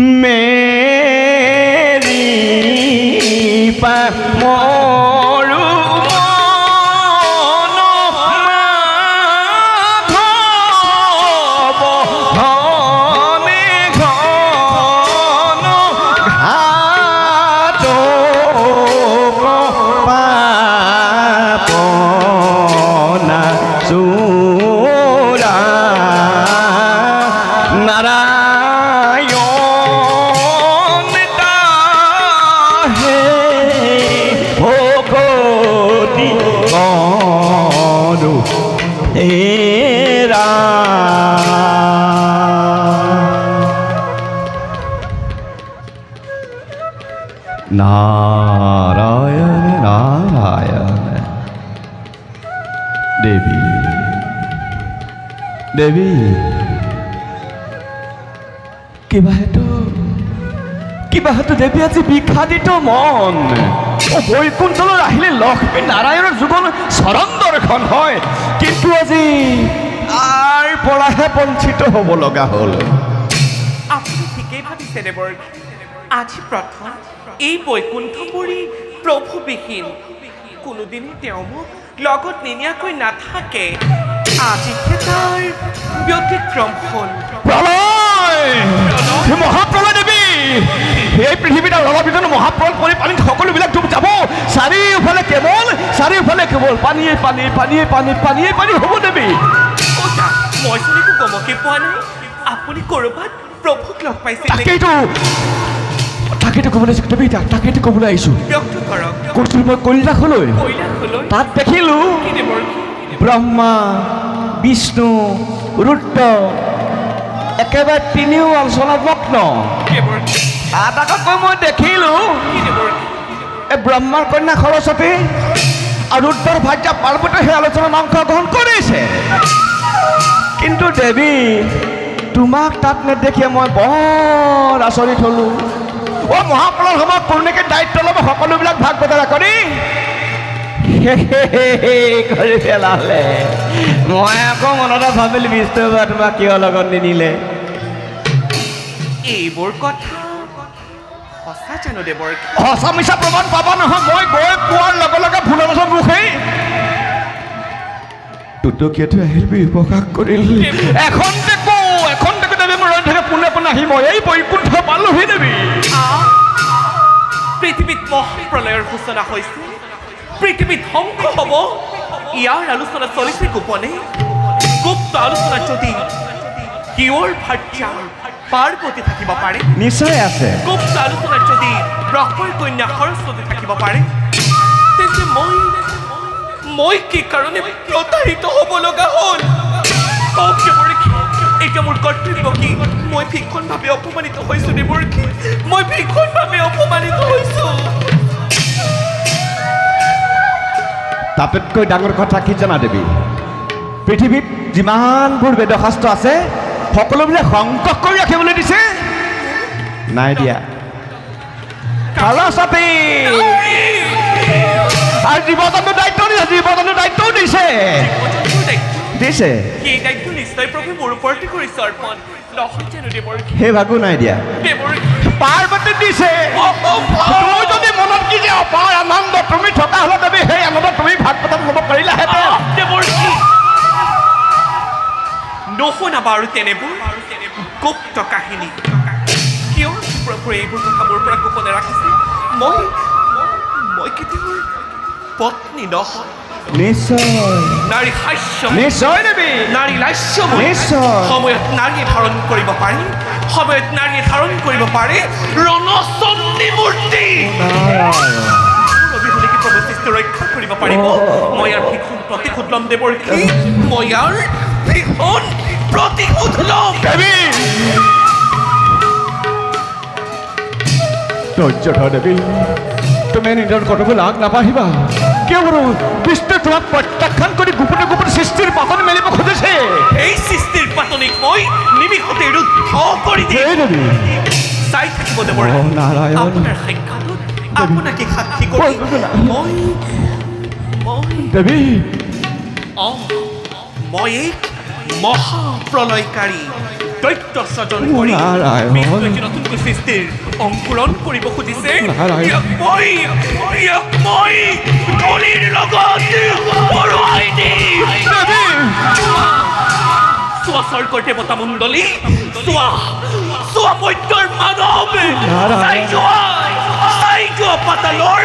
मेरी मोरू नारायण नारायण देवी देवी किबा हेतु देवी आज विखादित मन বৈকুণ্ঠলৈ আহিলে লক্ষ্মী নাৰায়ণৰ যুগল চৰণ দৰ্শন হয় কিন্তু আজি তাৰ পৰাহে বঞ্চিত হ'ব লগা হ'ল আপুনি ঠিকেই ভাবিছে দেৱৰ আজি প্ৰথম এই বৈকুণ্ঠপুৰী প্ৰভুবিহীন কোনোদিনে তেওঁ মোক লগত নিনিয়াকৈ নাথাকে আজিহে তাৰ ব্যতিক্ৰম হ'ল মহাপ্ৰলয় দেৱী এই পৃথিৱীত অলপিত মহাপ্ৰলয় পৰি পানীত সকলোবিলাক ডুব যাব চাৰিওফালে কেৱল পানীয়ে পানী পানীয়ে পানী পানীয়ে পানী হ'ব দেৱী মই চোন গমকে পোৱা নাই আপুনি ক'ৰবাত প্ৰভুক লগ পাইছে তাকেইতো ক'বলৈ দেৱী তাকেইতো ক'বলৈ আহিছোঁ কৈছিলোঁ মই কৈলাশলৈ তাত দেখিলোঁ ব্ৰহ্মা বিষ্ণু ৰুদ্ৰ একেবাৰে তিনিও আলোচনাত মগ্ন তাত আকৌ মই দেখিলোঁ এই ব্ৰহ্মাৰ কন্যা সৰস্বতী আৰু ৰুদ্ৰৰ ভাৰ্যা পাৰ্বতী সেই আলোচনাত অংশগ্ৰহণ কৰিছে কিন্তু দেৱী তোমাক তাত নেদেখিয়ে মই বৰ আচৰিত হ'লোঁ মহাপ্ৰলয়ৰ সময়ত কোনেকে দায়িত্ব ল'ব সকলোবিলাক ভাগ বতৰা কৰি পেলালে মই আকৌ মনতে ভাবিলোঁ বিষ্ণু বা তোমাক কিয় লগত নিনিলে এইবোৰ কথা সঁচা জানো দেৱৰ সঁচা মিছা প্ৰমাণ পাবা নহয় মই গৈ পোৱাৰ লগে লগে ভুলনাথৰ মুখেই টুটুকিয়াটো আহিল উপকাশ কৰিল এখন দেখো দেৱী মই ৰৈ থাকে পোনে পোনে আহি মই এই বৈকুণ্ঠ পালোহি দেৱী পৃথিৱীত মহাপ্ৰলয়ৰ সূচনা হৈছে পৃথিৱীত ধ্বংস হ'ব ইয়াৰ আলোচনা চলিছে গোপনে গুপ্ত আলোচনা যদি শিৱৰ ভাৰ্যা পাৰ্বতী থাকিব পাৰে নিশ্চয় আছে গুপ্ত আলোচনাত যদি ব্ৰহ্মাৰ কন্যা সৰস্বতী থাকিব পাৰে তেন্তে মই কি কাৰণে প্ৰতাৰিত হ'ব লগা হ'ল এতিয়া মোৰ কৰ্তব্য কি মই ভীষণভাৱে অপমানিত হৈছোঁ দেৱৰ্ষী মই ভীষণভাৱে অপমানিত হৈছোঁ তাতোতকৈ ডাঙৰ কথা কি জানা দেৱী পৃথিৱীত যিমানবোৰ বেদশাস্ত্ৰ আছে সকলোবিলাক সংগ্ৰহ কৰি ৰাখিবলৈ দিছে নাই দিয়া সৰস্বতী আৰু জীৱ-জন্তুৰ দায়িত্বও দিছে এই দায়িত্ব নিশ্চয় প্ৰভু মোৰ ওপৰতে কৰিছে অৰ্পণ নহয় জানো দেৱৰ্ষী সেই ভাগো নাই দিয়া পাৰ্বতী দিছে তুমি যদি মনত কি যে অপাৰ আনন্দ তুমি থকা হ'লে দেৱী সেই আনন্দ তুমি ভাগ পতাত ল'ব পাৰিলাহেঁতেন দেৱৰ্ষী নুশুনাবা আৰু তেনেবোৰ গুপ্ত কাহিনী কিয় প্ৰভুৱে এইবোৰ কথা মোৰ পৰা গোপনে ৰাখিছে মই কেতিয়াও পত্নী নহয় নিশ্চয় নাৰী হাস্য নিশ্চয় দেৱী নাৰী লাস্য নিশ্চয় সময়ত নাৰীয়ে ধাৰণ কৰিব পাৰে সময়ত নাৰীয়ে ধাৰণ কৰিব পাৰে ৰণচণ্ডী মূৰ্তি নাৰায়ণ অবিহনে কি প্ৰভু সৃষ্টি ৰক্ষা কৰিব পাৰিব মই ইয়াৰ ভীষণ প্ৰতিশোধ ল'ম দেৱৰ্ষী মই ইয়াৰ ভীষণ প্ৰতিশোধ ল'ম দেৱী ধৈৰ্য ধৰ দেৱী তুমি নিজৰ কথাবোৰ আগ নাবাঢ়িবা কিয় বাৰু বিষ্ণু তোমাক প্ৰত্যাখ্যান কৰি গোপনে গোপনে সৃষ্টিৰ পাতনি মেলিব খুজিছে এই সৃষ্টিৰ পাতনিক মই নিমিষতে ৰুদ্ধ কৰি দিম এই দেৱী চাই থাকিব দেৱৰ্ষী নাৰায়ণ আপোনাৰ সাক্ষাতত আপোনাকে সাক্ষী কৰি মই দেৱী মই এক মহাপ্ৰলয়কাৰী দৈত্য স্বজন কৰি নাৰায়ণ। বিষ্ণুৱে যি নতুনকৈ সৃষ্টিৰ অংকুৰণ কৰিব খুজিছে নাৰায়ণ। ইয়াক মই ধূলিৰ লগত পৰুৱাই দিম দেৱী চোৱা স্বৰ্গৰ দেৱতা মণ্ডলী চোৱা বৈদ্যৰ মানৱ চাই যোৱা পাতালৰ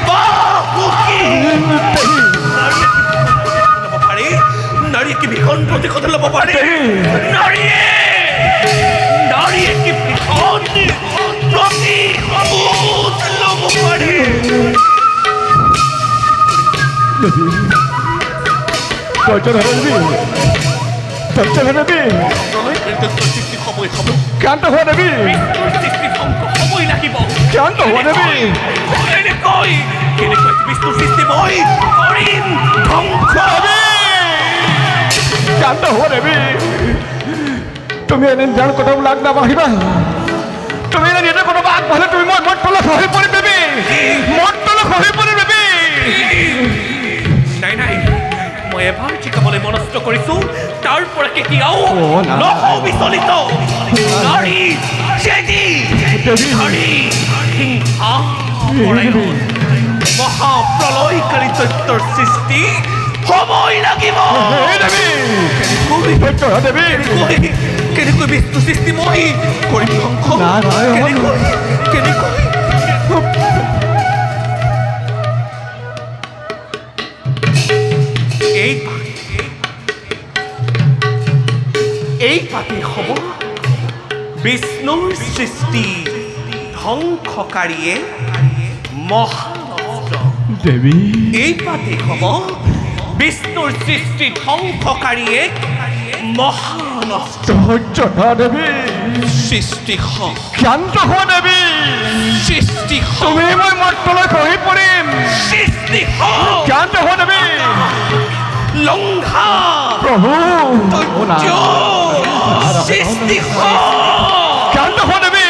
বাহুকি নাৰীয়ে কি ভীষণ প্ৰতিশোধ ল'ব পাৰে নাৰীয়ে কি ভীষণ প্ৰতিশোধ ল'ব পাৰে ধৈৰ্য ধৰ দেৱী ধৈৰ্য ধৰ দেৱী সৃষ্টি সময় হ'ব ক্ষান্ত হোৱা দেৱী সৃষ্টি ধ্বংস সময় লাগিব ক্ষান্ত হোৱা দেৱী কেনেকৈ বিষ্ণুৰ সৃষ্টি মই কৰিম ধ্বংস ক্ষান্ত হোৱা দেৱী তুমি এনে নিজৰ কথাবোৰ আগ নাবাঢ়িবা তুমি এনে নিজৰ কথাবোৰ আগবাঢ়িলে তুমি মই মত তলত খহি পৰিম দেৱী মত তলত খহি পৰিম দেৱী নাই মই এবাৰ জিকাবলৈ মনস্থ কৰিছো তাৰ পৰা কেতিয়াও নাই। নহওঁ বিচলিত নাৰী চেদি দেৱী। নাৰী হিংসা পৰায়ণ মহাপ্ৰলয়কাৰী তত্ত্বৰ সৃষ্টি সময় লাগিব এই দেৱী ধৈৰ্য ধৰ দেৱী কেনেকৈ বিষ্ণু সৃষ্টি মই কৰিম ধ্বংস নাৰায়ণ। কেনেকৈ এই পাপী হ'ব বিষ্ণুৰ সৃষ্টি ধ্বংসকাৰীয়ে মহানষ্ট দেৱী এই পাপী হ'ব বিষ্ণুৰ সৃষ্টি ধ্বংসকাৰীয়ে মহানষ্ট ধৈৰ্য ধৰ দেৱী সৃষ্টি ক্ষান্ত হোৱা দেৱী সৃষ্টি তুমি মই মত তলত খহি পৰিম সৃষ্টি ক্ষান্ত হোৱা দেৱী লংঘা প্ৰভু সৃষ্টি ক্ষান্ত হোৱা দেৱী